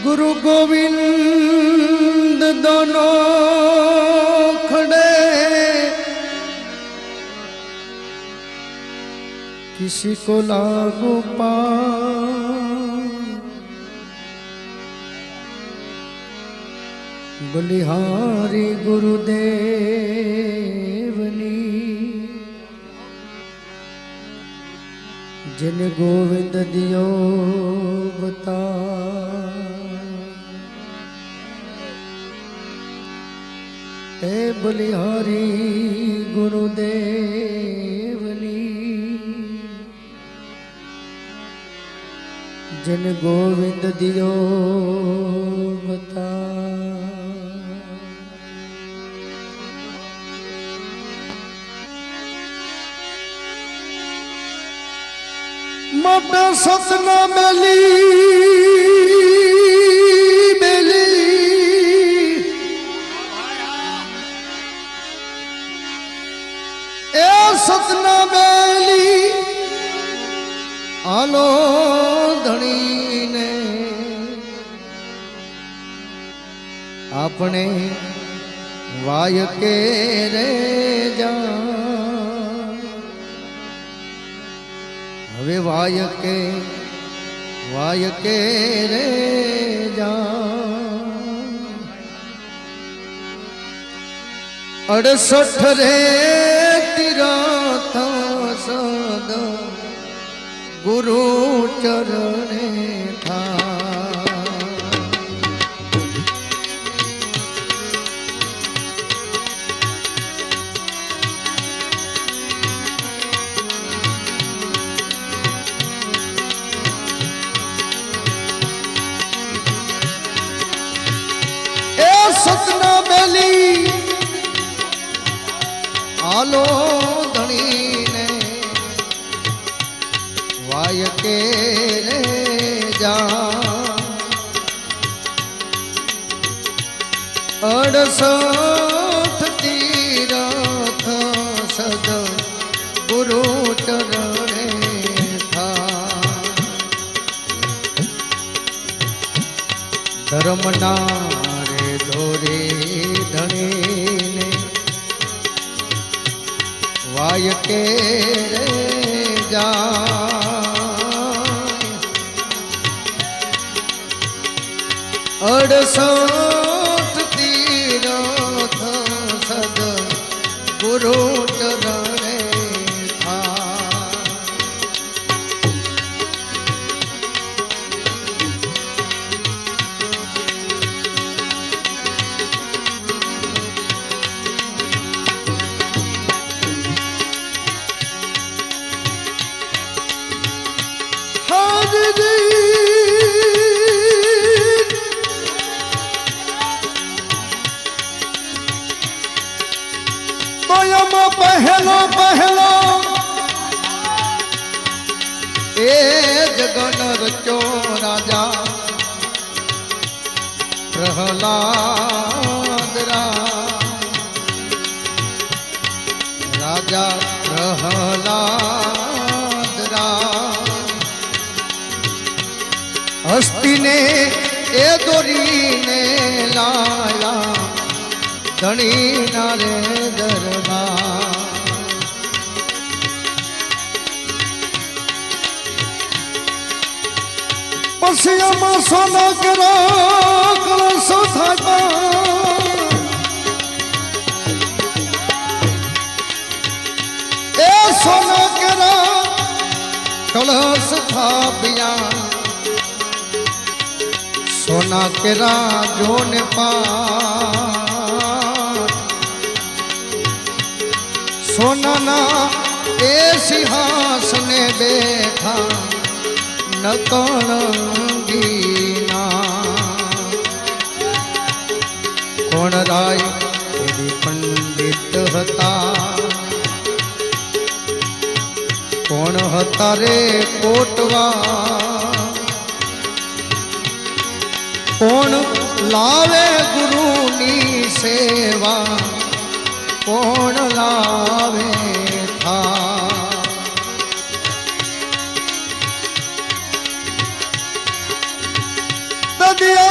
गुरु गोविंद दोनों खड़े, किसी को लागू पाए बलिहारी गुरुदेवनी, जिन गोविंद दियो बता। हे बलिहारी गुरुदेवनी, जिन गोविंद दियो बता। मोटा सतना बेली बेली, ए सतना बेली आलो धनी ने अपने वाय के रे जा। हवे वाय के रे जा। 68 रे तीरथ सद गुरु चरणे था। सतना बेली आलो धनी ने वाय के रे जा। 68 तीरथ सद गुरु चरणे था। धर्मना धोरे धनी ने वाय के रे जा। 68 तीरथ सद गुरु चरणे था। पहलो पहलो ए जगन रचो राजा प्रहलाद राजा प्रहलाद हस्ती ने ए दोरी ने लाया धनी नारे दरबार। पसियामा सोना करा कलश था। ए सोना करा कलश था बिया। सोना करा जो ने पा। सोना ना ए सिंहासने बैठा न कणंगीना। कोण राय तेरी पंडित हता। कोण हता रे कोटवा। कोण लावे गुरुनी सेवा। कोण लावे था। दिया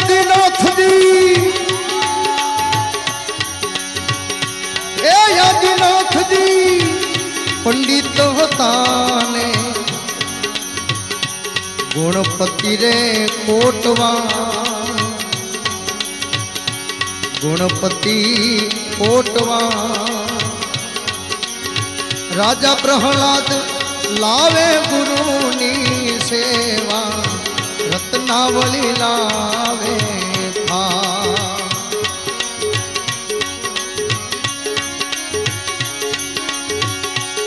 ગુણપતિ રે કોટવા ગુણપતિ કોટવા રાજા પ્રહલાદ લાવે ગુરુની સેવા રત્નાવલી લાવે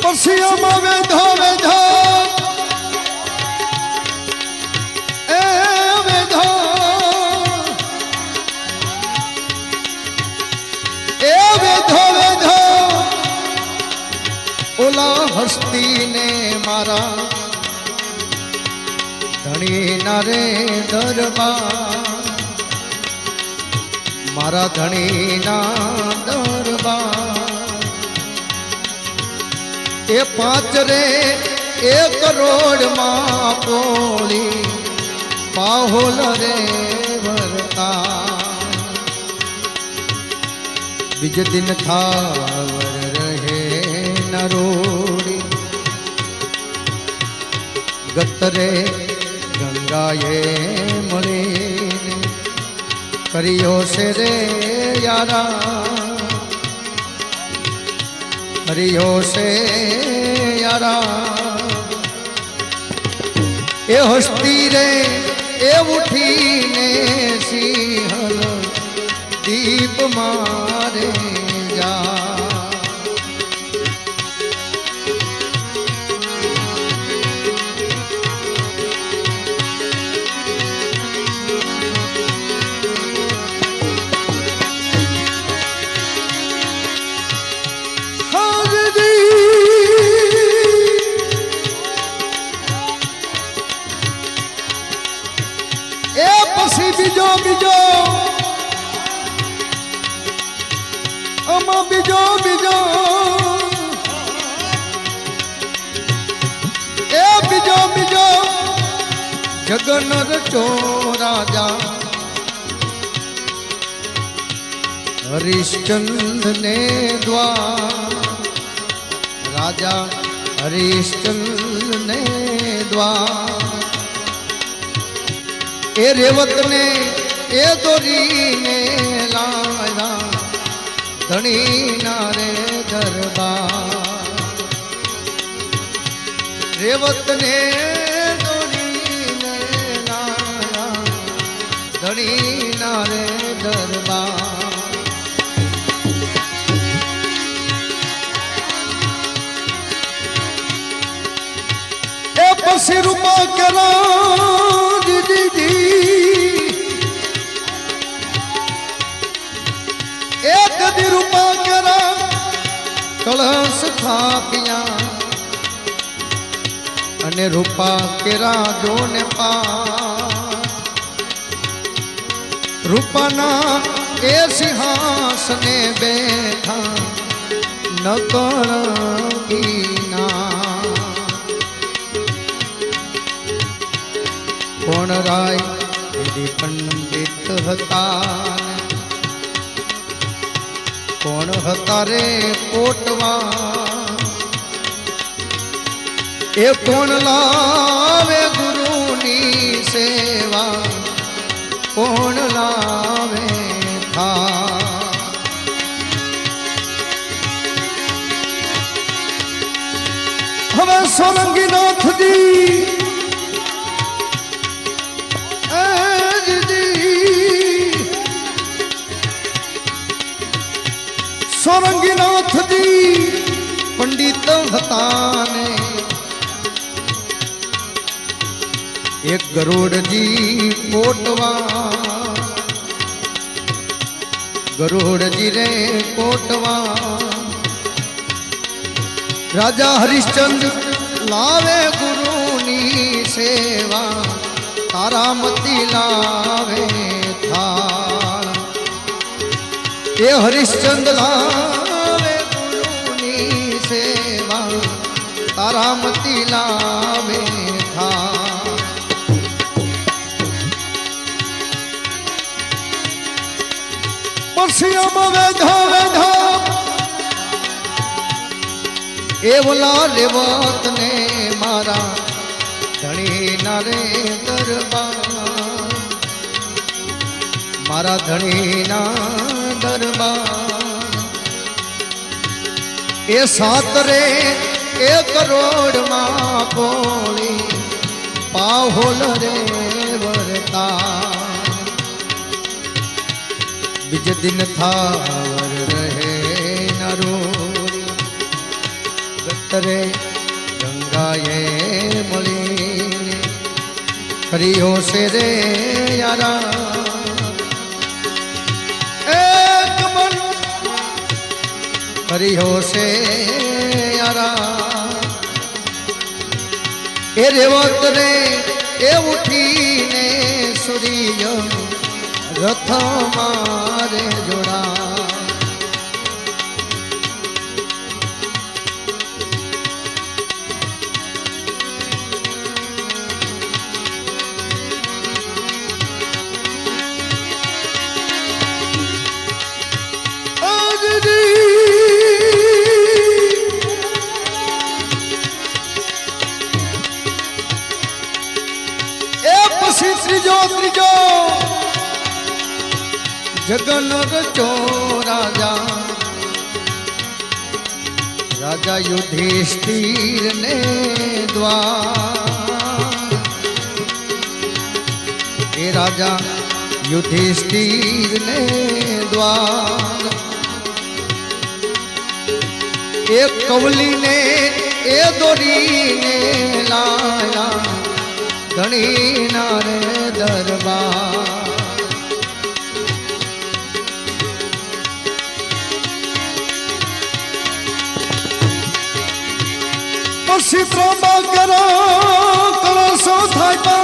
પરસિયામાં વેધો વેધો એ વેધો એ વેધો વેધો ઓલા હસ્તીને મારા ધણી ના રે દરબાર મારા ધણી ના દરબાર એ પાંચ રે 1 કરોડ માં પોળી પાહોલ રે વરતા બીજ દિન થાવર રહે નરોડી ગતરે ગંગાએ મળીને કર્યો છે રે યારા કર્યો છે યારા એ હસ્તી રે એ ઉઠીને સિંહલ દીપ મારે જા બીજો બીજો આમાં બીજો બીજો એ બીજો બીજો જગન રચો રાજા હરિશ્ચંદ્ર ને દ્વાર રાજા હરિશ્ચંદ્ર ને દ્વાર એ રેવત ને એ દોરીને લાયા ધણી ના રે દરબાર રેવત ને દોરીને લાયા ધણી ના રે દરબાર એ પછી રૂપા કરા એક દી રૂપા કરા કળશ થાપ્યા અને રૂપા કેરા જોને પા રૂપાના એ સિંહાસને બેઠા નકળગીના કોણ રાય પંડિત હતા કોણ હતા રે કોટવા એ કોણ લાવે ગુરુની સેવા કોણ લાવે થા હવે સોલંકી નાથજી સોરંગીનાથજી પંડિત હતા ને એક ગરુડજી કોટવા ગરુડજી રે કોટવા રાજા હરિશ્ચંદ્ર લાવે ગુરુની સેવા તારામતી લાવે થાળ એ હરિશ્ચંદ્ર લાવે ગુરુની સેવા તારામતી લાવે થાળ પરસિયામાં વેધા વેધા એવલા લેવત ને મારા ધણી નારે દરબાર મારા ધણીના દરબાર એ સાતરે એ કરોડમાં પોળી પાહોલ રે વરતા બીજ દિન થાવર રહે નરોરી ગતરે ગંગાએ મળીને કર્યો છે રે યારા એક મન કર્યો છે યારા એ રેવત રે એ ઉઠીને સૂર્ય રથ મારે જોડા ત્રીજો જગન રચો રાજા રાજા યુધિષ્ઠિર ને દ્વાર એ રાજા યુધિષ્ઠિર ને દ્વાર એ કવલીને એ દોરીને લાયા ધણી નારે દરબાર પછી ત્રંબા કરો કળશો થાય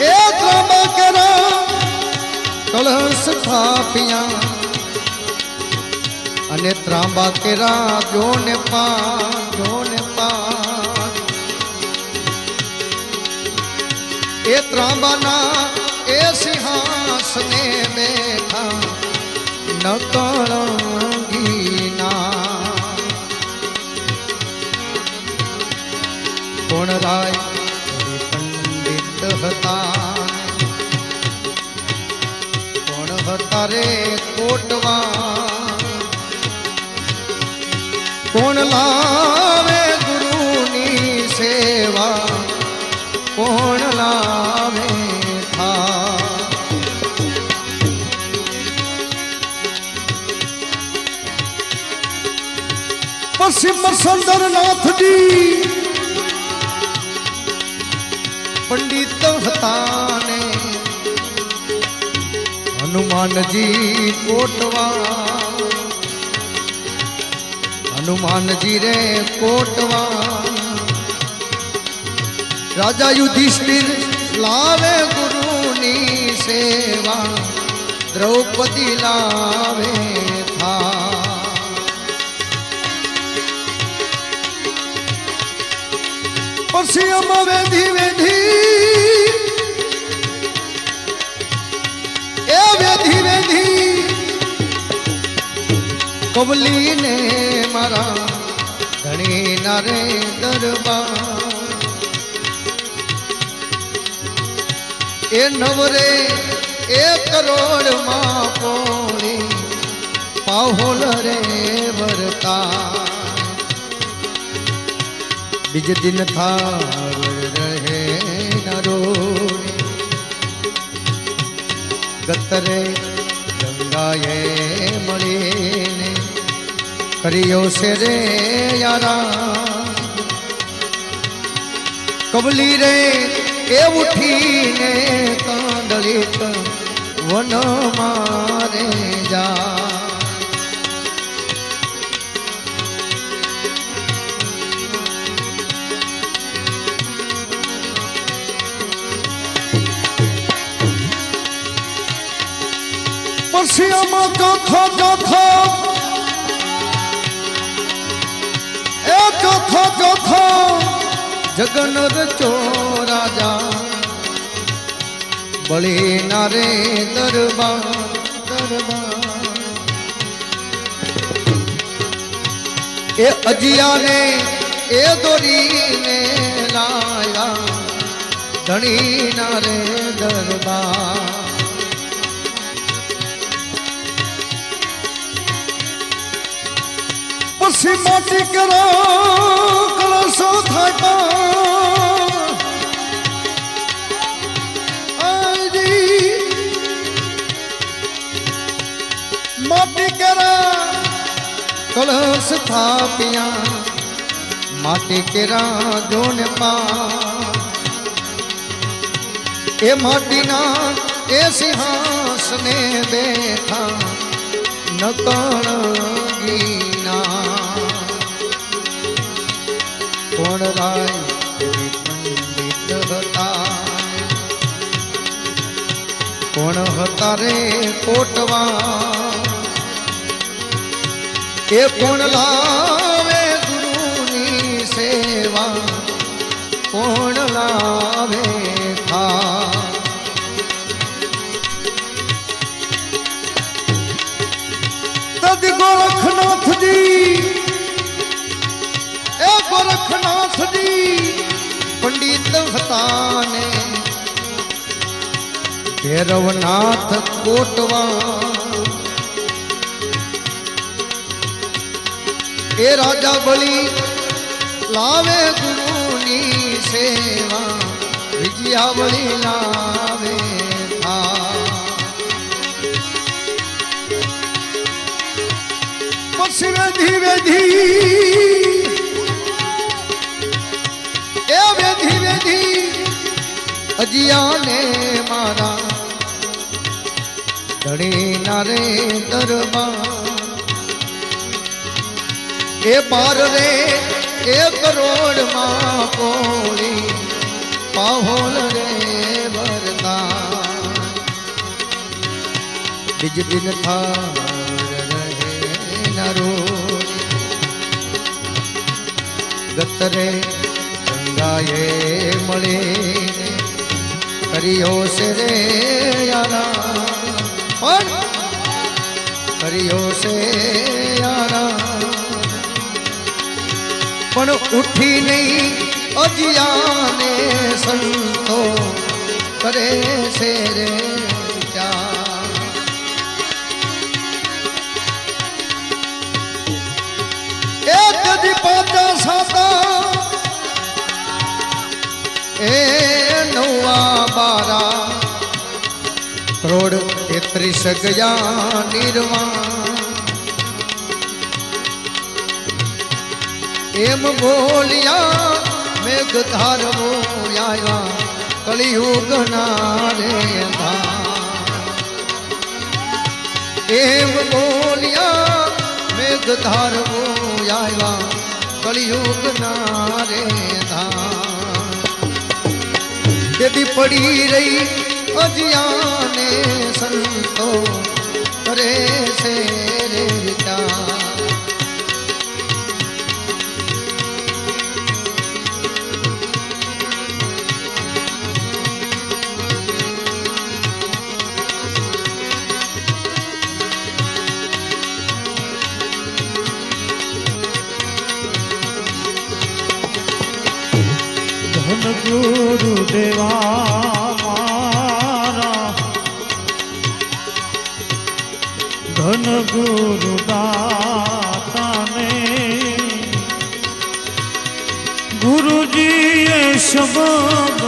એ ત્રંબા કરો કળશ થાપ્યા અને ત્રાંબા કેરા જોને પા એ ત્રાંબાના એ સિંહાસને બેઠા નકળંગીના કોણ રાય પંડિત હતા કોણ હતા રે કોટવા કોણ લાવે ગુરુની સેવા કોણ લાવે થા પશ્ચિમ સુંદરનાથજી પંડિત હતા ને હનુમાનજી કોટવા હનુમાનજી રે કોટવા રાજા યુધિષ્ઠિર લાવે ગુરુની સેવા દ્રૌપદી લાવે થા પછી અમે વેધી એ વેધી કવલીને મારા ધણી નારે દરબાર એ નવરે એ કરોડમાં પોળી પાહોલ રે વરતા બીજ દિન થાવર રહે નરોરી ગતરે ગંગાએ મળીને કર્યો છે રે યારા કબલી રે એ ઉઠીને કાંડલિત વન મારે જા પછી આમાં ચોથો જગન રચો રાજા બળી નારે દરબાર એ અજિયાને એ દોરીને લાયા ધણીના રે દરબાર પછી માટી કરો કળશો થાય માટી કરા કળશ થાપ્યા માટી કેરા જોને પા એ માટીના એ સિંહાસને બેઠા નકણગીના કોણ રાય પંડિત હતા કોણ હતા રે કોટવા એ કોણ લાવે ગુરુની સેવા કોણ લાવે થા તદ ગોરખનાથજી એ ગોરખનાથજી પંડિત હતા ને ભૈરવનાથ કોટવા એ રાજા બળી લાવે ગુરુની સેવા વિજયા બળી લાવે પછી વેધી વેધી એ વેધી વેધી અજિયાને મારા ધણીના રે દરબાર એ પાર રે એ કરોડમાં કોળી પાહોલ રે વરતા બીજ દિન થાર રહે નરો ગતરે ગંગાએ મળે કર્યો છે રે યારા પણ કર્યો છે યારા પણ ઉઠી નહીં અજિયાને સંતો કરે છે રે એ કદી પાતા સાતા એ નવા બારા કરોડ 33 ગયા નિર્વાણ એમ બોલ્યા મેઘ ધારવો આવ્યા કળિયુગ ના રે એમ બોલ્યા મેઘ ધારવો આવ્યા કળિયુગ ના રે તેથી પડી રહી અજિયાને સંતો કરે છે રે વિચાર ગુરુદેવા મારા ધન ગુરુદાતાને ગુરુજીએ શબ્દ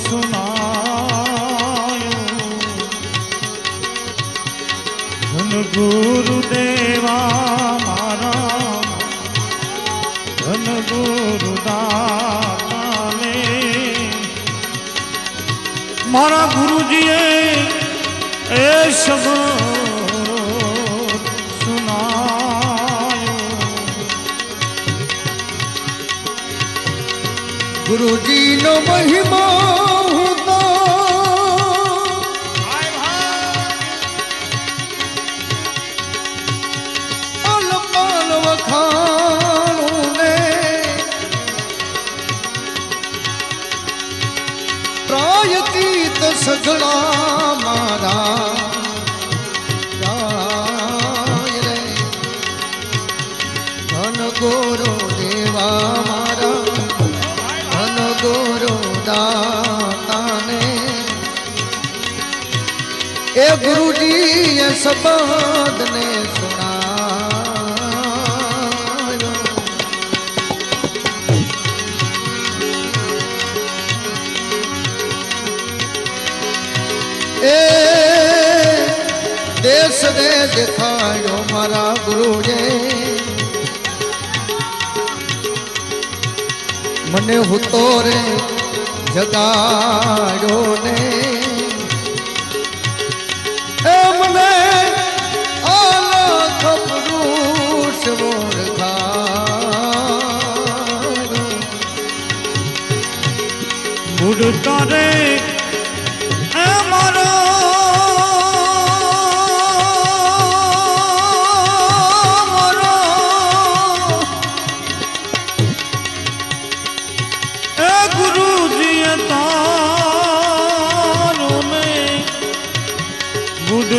સુનાયો ધન ગુરુદેવા મારા ધન ગુરુદાતાને મારા ગુરુજીએ એ શબ્દ સુનાયો ગુરુજીનો મહિમા હોતો પલ પલ વખાણું ને પ્રાયતીત સગળા મારા ગોરો દેવા મારા ધન ગોરો દાતાને એ ગુરુજી એ શબ્દને સુણાયો એ દેશ ને દેખાયો મારા ગુરુએ મને હુતો રે જગાડ્યો ને એ મને આલખ પુરુષ ઓળખાયો ઉડતા રે એ મારો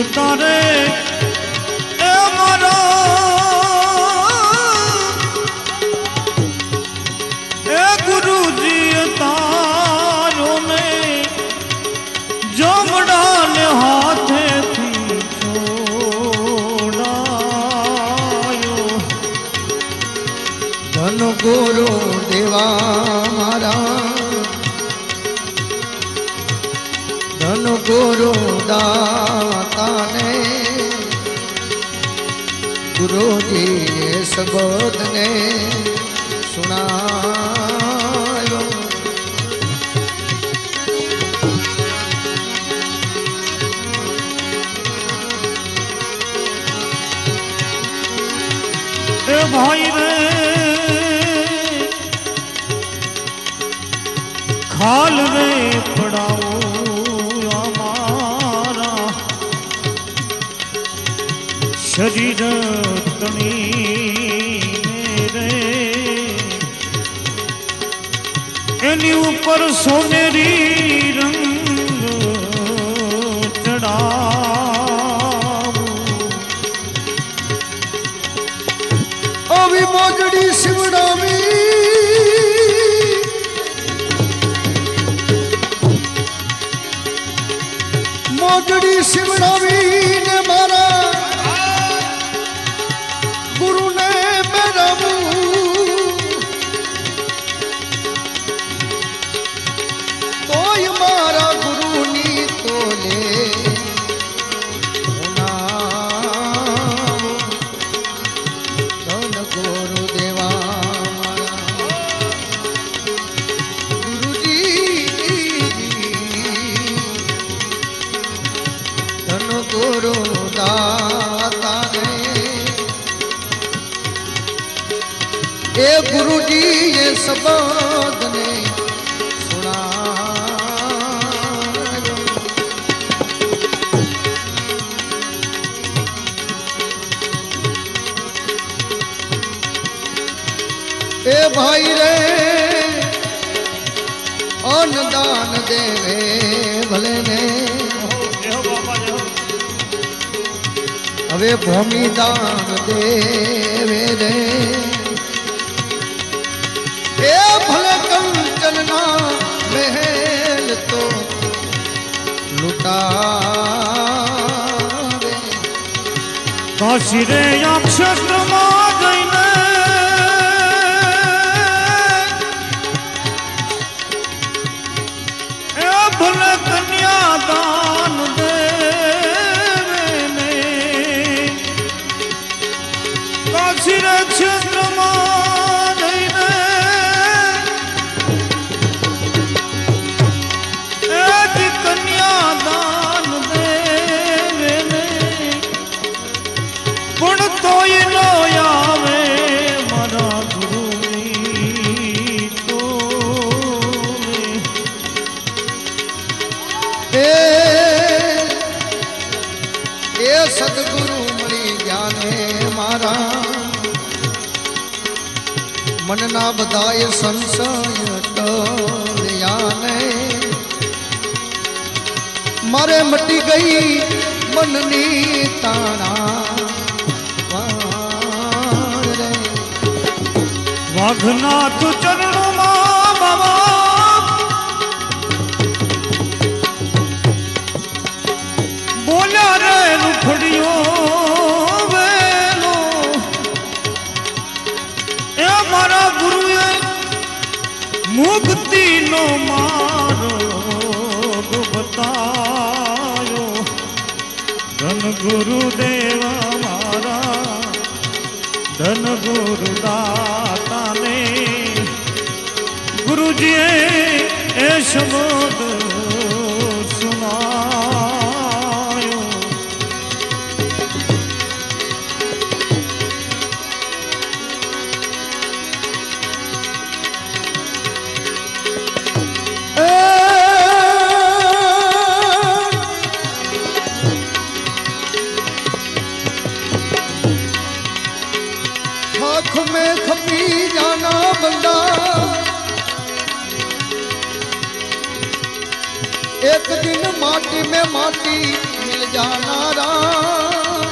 તારે એ મારા એ ગુરુજી તારો ને જમડાને હાથેથી છોડાયો ધન ગોરો દેવા મારા ધન ગોરો દાતાને ગુરુજી શબ્દને સુણાયો એ ભાઈ રે ખાલ રે પડાવો શરીર તણી રે એની ઉપર સોનેરી રંગ ચડાવું આવી મોજડી શિવડાવી મોજડી શિવડાવીને મારા ગુરુને મેળવું તોય મારા ગુરુની તોલે ધન ગોરો દેવા મારા ગુરુજી ધન ગોરો દાતાને એ ગુરુજી એ શબ્દને સુણાયો એ ભાઈ રે અન્નદાન દેવે ભલે ને હવે ભૂમિદાન દેવે રે એ ભલે કંચનના મહેલ તો લૂટાવે કાશી રે અક્ષરમાં જઈને એ ભલે કન્યાદાન દેવે ને કાશી રે ક્ષેત્રમાં જઈને કન્યાદાન દેવે ને પણ તોય નો આવે મારા ગુરુની તો એ સદગુરુ મળી જ્ઞાને મારા મનના બધાય સંશય ટળ્યાને મારે મટી ગઈ મનની તાણા રે માઘનાથ ચરણોમાં બાબા બોલ્યા રે રૂખડીઓ વેલો એ મારા ગુરુએ મુક્તિનો માર્ગ બતાયો ધન ગુરુદેવ મારા ધન ગુરુદાતાને ગુરુજીએ એ શબ્દ સુનાયો आँख में खपी जाना बंदा एक दिन माटी में माटी मिल जाना राम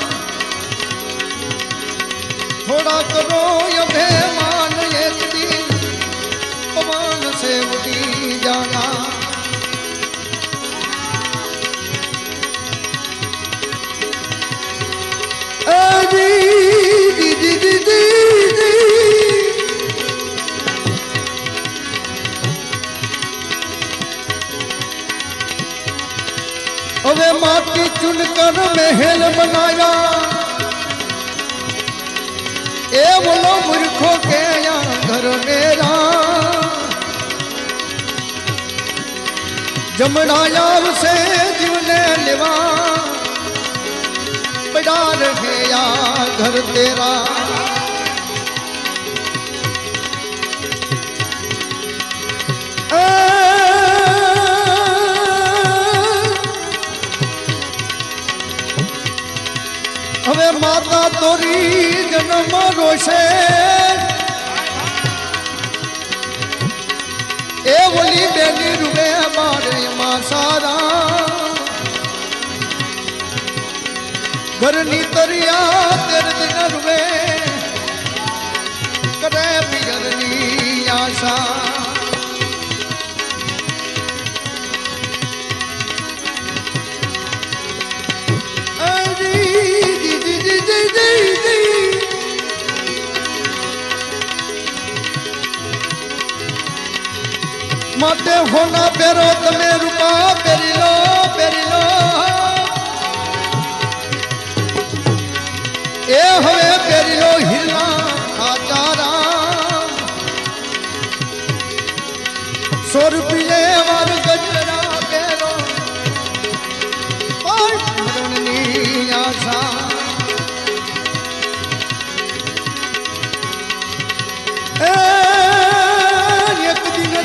थोड़ा करो अभिमान एक दिन पवन से उड़ी जाना હવે માટી ચુનકર મહેલ બનાયા એ બોલો મૂર્ખો કે ઘર મેરા જમણાયા આવશે જીવને લેવા પડા રહે યા ઘર તેરા હવે માતા તોરી જન્મ રોશે એ બોલી બેની રૂબે મારે માં સારા ઘરની તરિયા તેર દિન રૂબે કરે પિયરની આશા माटे होना पेरो तमे रूपा पेरी लो ए हवे पेरी लो हिला आचारा 100 रुपये वार गजरा पेरो मरणनी आशा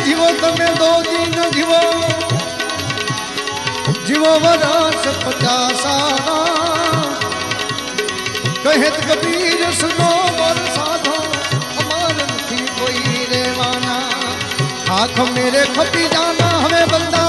जीवो तमे 2 दिन जीवो जीवो वरस 50 कहेत कबीर सुनो मोर साधो अमर नहीं कोई रेवाना आँख मेरे खपी जाना हमें बंदा